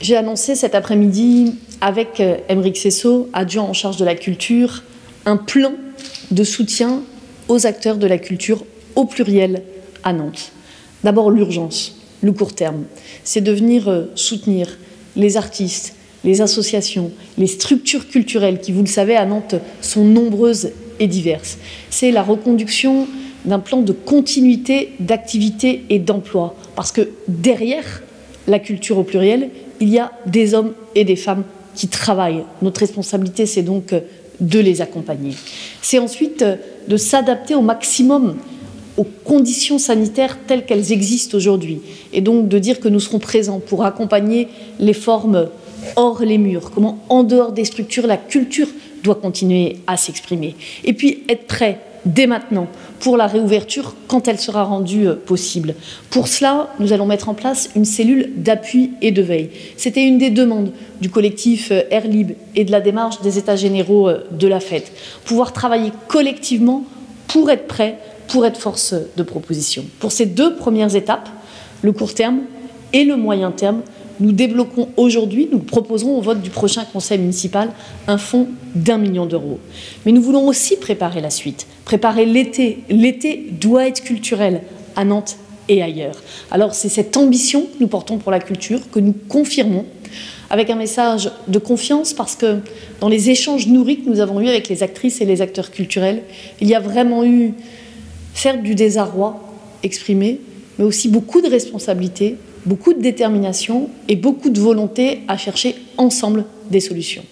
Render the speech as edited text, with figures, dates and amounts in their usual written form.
J'ai annoncé cet après-midi, avec Aymeric Sessot, adjoint en charge de la culture, un plan de soutien aux acteurs de la culture au pluriel à Nantes. D'abord l'urgence, le court terme, c'est de venir soutenir les artistes, les associations, les structures culturelles qui, vous le savez, à Nantes sont nombreuses et diverses. C'est la reconduction d'un plan de continuité d'activité et d'emploi. Parce que derrière la culture au pluriel, il y a des hommes et des femmes qui travaillent. Notre responsabilité, c'est donc de les accompagner. C'est ensuite de s'adapter au maximum aux conditions sanitaires telles qu'elles existent aujourd'hui. Et donc de dire que nous serons présents pour accompagner les formes hors les murs, comment en dehors des structures, la culture doit continuer à s'exprimer. Et puis être prêt dès maintenant pour la réouverture quand elle sera rendue possible. Pour cela, nous allons mettre en place une cellule d'appui et de veille. C'était une des demandes du collectif Air Libre et de la démarche des États généraux de la fête. Pouvoir travailler collectivement pour être prêt, pour être force de proposition. Pour ces deux premières étapes, le court terme et le moyen terme, nous débloquons aujourd'hui, nous proposerons au vote du prochain conseil municipal un fonds d'1 million d'euros. Mais nous voulons aussi préparer la suite, préparer l'été. L'été doit être culturel à Nantes et ailleurs. Alors c'est cette ambition que nous portons pour la culture, que nous confirmons, avec un message de confiance, parce que dans les échanges nourris que nous avons eus avec les actrices et les acteurs culturels, il y a vraiment eu, certes, du désarroi exprimé, mais aussi beaucoup de responsabilités, beaucoup de détermination et beaucoup de volonté à chercher ensemble des solutions.